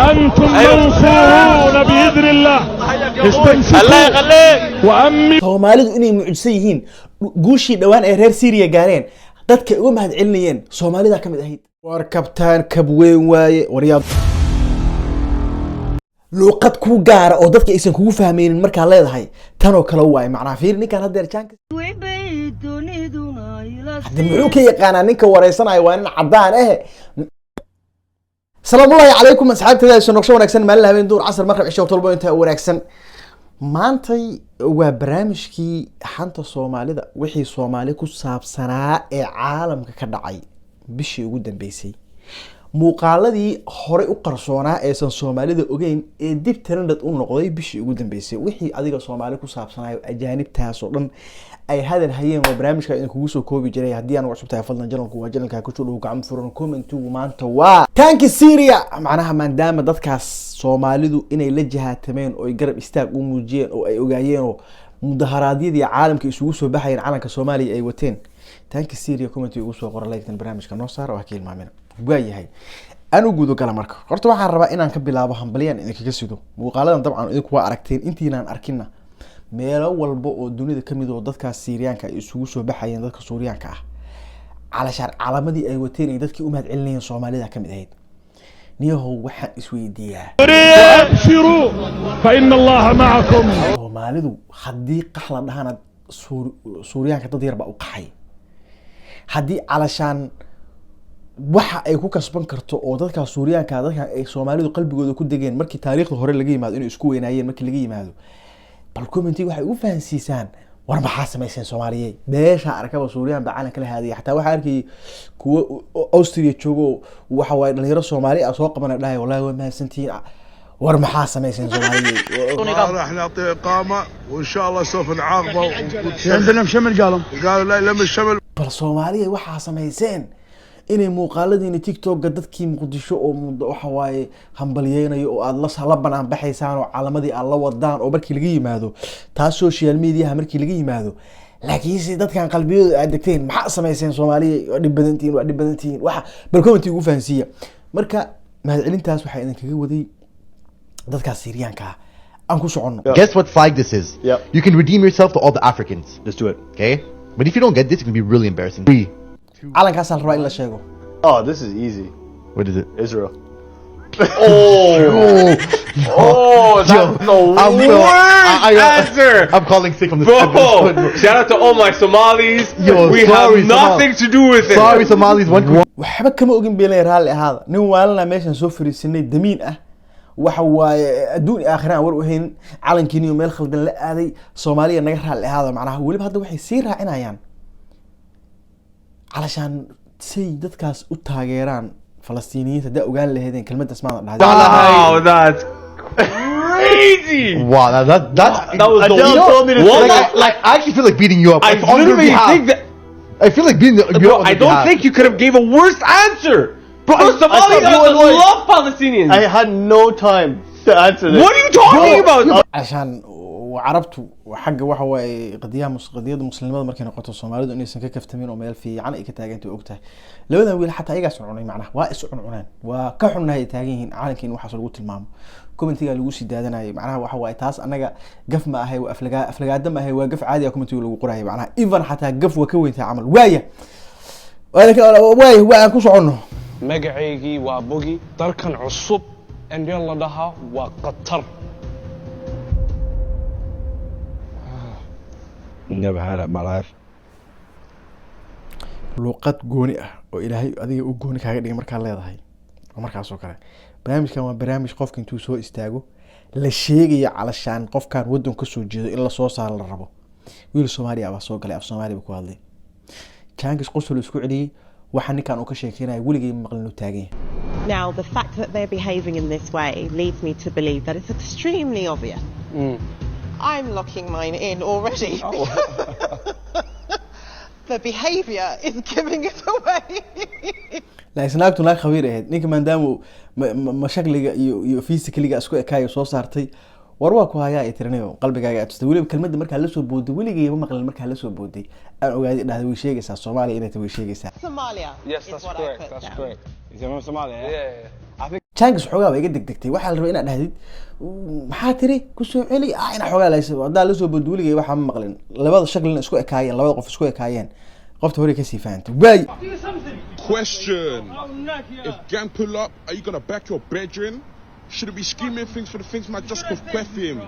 فأنتم منصورون بإذن الله. الله يخليك. وأمي Soomaalidu inay mucjisan yihiin guushii dhawaan ee reer Syria gaareen dadka uga mahad celinayeen Soomaalida kamid ahayd war kabtaan kabweyn waaye waryaab luqad ku gaar oo dadka aysan kugu fahmaynin marka leedahay tan oo kale waay macna fiir ninkan hadda jaanka hadda muxuu ka yaqaanaa ninka wareysanayo waa nin cadaan السلام الله عليكم أصحاب تدا سنقشة ونكسن مال هبين دور عصر مغرب عشاء وطلبوا أنت ونكسن maantay waa barnaamijkii xanta Soomaalida wixii Soomaali ku saabsanaa ee caalamka ka dhacay bishii ugu dambeysay muuqaaladii hore u qarsoonaa ee san Soomaalida ogeyn ee dib trended u noqday bishii ugu dambeysay wixii adiga Soomaali ku saabsanaayo ajaanibtaas oo dhan ay hadal hayeen oo barnaamijka in kugu soo koobi jiray hadii aan cusub tahay fadlan channelku waa channelka ku jiro gacmo furan comment-ugu maanta waa tanki Syria macnaha maadaama dadkaas Soomaalidu inay la jihaatameen oo ay garab istaag u muujiyeen oo ay ogaayeen oo mudaharaadyadii caalamka isugu soo baxayeen calanka Soomaaliya ay wateen tanki Syria comment-ugu soo qoran like-tan barnaamijka noo saar oo hakeel maamina waayahay anu guudo kala marka horta waxaan rabaa inaan ka bilaabo hambaliyaan idinkaga sido muuqaaladan dabcan idinku waa aragteen intiinaan arkina meelo walba oo dunida kamid oo dadka Syriyaanka ay isugu soo baxayeen dadka Suuriyaanka ah calashaan calamadii ay wateen ay dadkii u mahad celinayeen Soomaalida kamid ahayd niyahow waxa isweydiiyaa abshiru fa inna allaha ma'akum Soomaalidu hadii qaxla dhahan Suuriyaanka dad yar ba u qaxay hadii calashaan waxa ay ku kasban karto oo dadka Suuriyaanka dadka ay Soomaalidu qalbigooda ku degeen markii taariikhda hore laga yimaado inay isku weynaayeen markii laga yimaado bal comment waxay u fahansiisaan war maxaa sameeyeen Soomaaliyeed beesha arkaba Suuriyan bacaan kala haadiya xataa waxa arkay kuwa Austria joogo waxa way dhalinyaro Soomaali ah soo qabanay dhahay wallahi waa mahadsantiin war maxaa sameeyeen Soomaaliyeed راح نعطي إقامة وإن شاء الله سوف نعاقبه عندنا شمل قالوا لا لم الشمل bal Soomaaliyeed waxa sameeyeen inay muuqaaladiina TikTok dadkii Muqdisho oo waxa waaye hambaliyeenayo oo aad la salaban baxaysaan oo calamadii aad la wadaan oo markii laga yimaado taas social media markii laga yimaado laakiin si dadkan qalbiyada aad degteen maxaa sameeyeen Soomaaliya waa dhib badantiin waxa bal comment ugu fahansiya marka mahad celintaas waxa idinkaga waday dadka Syriyaanka aan ku socono Guess what flag this is? Yep. You can redeem yourself to all the Africans. Let's do it. Okay? But if you don't get this, it's going to be really embarrassing. 3. calankaas aan rabaa in la sheego Oh, this is easy. What is it? Israel. Oh, that's the worst answer. I'm calling sick from this. Bro, shout out to all my Somalis. Yo, we sorry, have nothing to do with it. Sorry, Somalis. waxba kama ogin beelay raali ahaada nin waalna meeshan soo fariisinay damiin ah waxa waaye adduun aakhiraan war u hayn calankiina meel khaldan la aaday Soomaaliya naga raali ahaada macnaha waliba hadda waxay sii raacinayaan calashaan say dadkaas u taageeraan Falastiiniyiinta da ogaan lahaydeen kelmaddaas ma dhahay Wow, that's crazy. Wow, that's That was Adele told me to What? say like I actually feel like beating you up. I Like, on your literally behalf. think that, I feel like beating you bro. up on I your don't behalf. think you could have gave a worse answer. Bro, Somalis thought you would. love Palestinians. I had no time to answer this. What are you talking about? عشان وعربته وحق waxa way qadiyada muslimada markay noqoto Soomaalidu inaysan ka kaftamin oo meel fiican ay ka taagantay ogtahay labadan wiil xataa ayaga cunay macnaha waa is cunaan waa ka xunnahay taagan calankiin waxa lagu tilmaamo commentiga lagu sii daadanayay macnaha waxa way taas anaga gaf ma ahay waa aflagaada ma ahay waa gaf caadi ah commentiga lagu qorayay macnaha even xataa gaf waa ka weynta amal waaya waan ku socono magaceygii waa bogi dalkan cusub indheen la dhahaa waa qatar Never had it in my life. luqad gooni ah oo ilaahay adiga u gooni kaaga dhigay marka leedahay oo markaas oo kale barnaamijkan waa barnaamij qofka intuu soo istaago la sheegayo calashaan qofkan wadan ka soo jeedo in la soo saaro la rabo wiil Soomaali ah soo galay af Soomaali ku hadlay Changis qosol isku celiyay waxa ninkan uu ka sheekeynay wiligeey maqlinu taagan Now, the fact that they're behaving in this way leads me to believe that it's extremely obvious. I'm locking mine in already. The behaviour is giving it away. la isnaagtu la khabiir ahayd ninka maadaama mashaqliga iyo physically isku ekaayo soo saartay war waa ku hayaa itirinayo qalbigaaga aad tustay waliba kelmadda marka la soo booday wiligeey ma maqlan marka la soo booday aan ogaadi dhahday way sheegaysaa Soomaaliya inay tahay way sheegaysaa Somalia. Yes, is that's what I correct. put That's down. correct. Is it from Somalia? Yeah. I think Changs xogaa way iga degdegtay waxa la rabaa inaad dhahdid maxaa tiri ku soo celi ina xogaa laysay wadaa la soo badweligay waxa ma maqlin labada shaklina isku ekaayeen labada qof isku ekaayeen qofta hore ka sii faantay way Question. If gang pull up, are you gonna back your brethren? Shouldn't be screaming things for the things man just could queff him.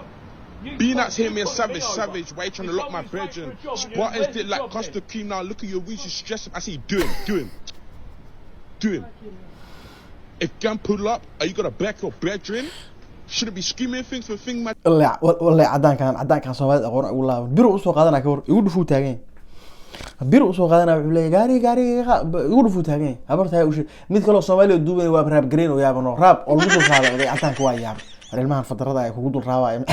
Beanats hit me a savage. Why you trying to lock my brethren? Spartans did like custard cream now. Look at your wings, you stressing. I say do him. If gang pull up, are you gonna back your brethren? Shouldn't be screaming things for things man. والله عدان كان Soomaalida aqoon ugu laaban biro u soo qaadana ka war igu dhufuu taagan biro u soo qaadana wuxuu leeyahay gaari igu dhufuu taagan habartaa u mid kale oo Soomaaliya duubay waa raab green oo yaabano raab oo lagu soo qaaday cadaanka waa yaab ilmahan fadarada ay kugu dul raabay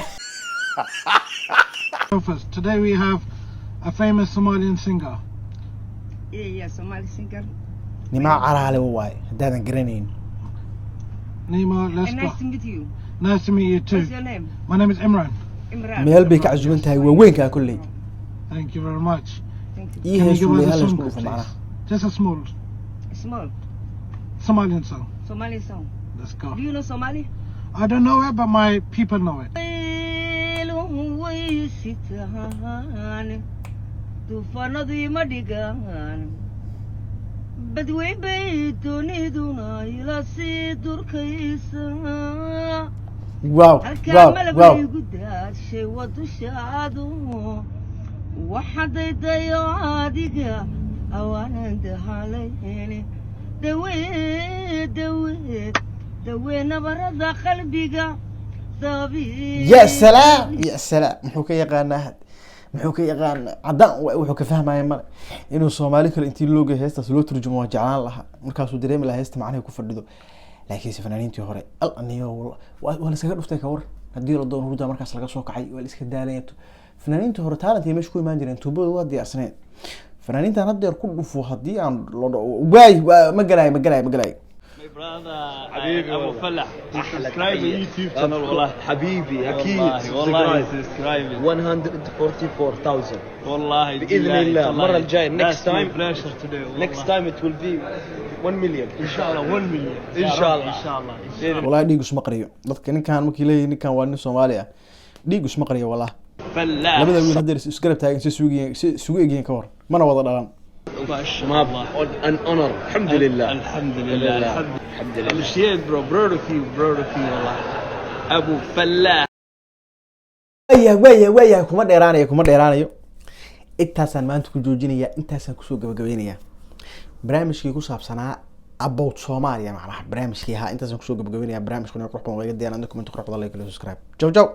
Today we have a famous Somalian singer. Yeah, Somali singer. Nima calaale waay hadaan garanayn Nima, let's go. Nice to meet you. Nice to meet you too. What's your name? My name is Imran. Imran. meel bay ka casuuban tahay waaweynka kulli Thank you very much. Thank you. ii Can you heesu give us a leeyahay song, isku dhufo please? macna Just a small Small. Somalian song. Somali song. Let's go. Do you know Somali? I don't know it, but my people know it. duufaanadii ma dhigaan badweyn bay dooniduna ila sii durkaysa wow halkaa malabaigu daadshay waa dushaadu waxa daydayo adiga awaanan dahalayni dawee nabarada qalbiga يا سلام muxuu ka yaqaanaa cadaan wuxuu ka fahmaya male inuu Soomaali kale intii loo geeyay heestaas loo turjumo waa jeclaan lahaa markaasuu dareemi lahaa heesta macnaheedu ku fadhido laakiin si fanaaniintii hore aniyo waa la iskaga dhuftay ka war hadii la doono hurda markaas laga soo kacay waa la iska daalayto fanaaniintii hore talent meesha ku imaan jireen tuubada waa diyaarsaneed fanaaniintan hadda ku dhufo hadii aan waay ma galay brother Abu Falah subscribe to YouTube channel والله حبيبي اكيد والله subscribe 144,000 والله باذن الله المره الجايه next time it will be 1 million ان شاء الله 1 مليون ان شاء الله والله dhiig isma qariyo dadka ninkan markii leeyahay ninkan waa nin Soomaali ah dhiig isma qariyo والله فلاح labada wiil hadda isgarab taagan si suugu eegeen ka war mana wada dhalan شباب an honor الحمد لله الحمد لله appreciate bro proud of you والله ابو فلاح waya kuma dheeraanayo intaasaan maanta ku joojinaya intaasaan kusoo gabagabeynaya barnaamijkii ku saabsanaa about Soomaaliya macnaha barnaamijkii intaasaan kusoo gabagabeynaya barnaamijkuna qurux badan waa iga diyaar comment qurux badan like subscribe ciao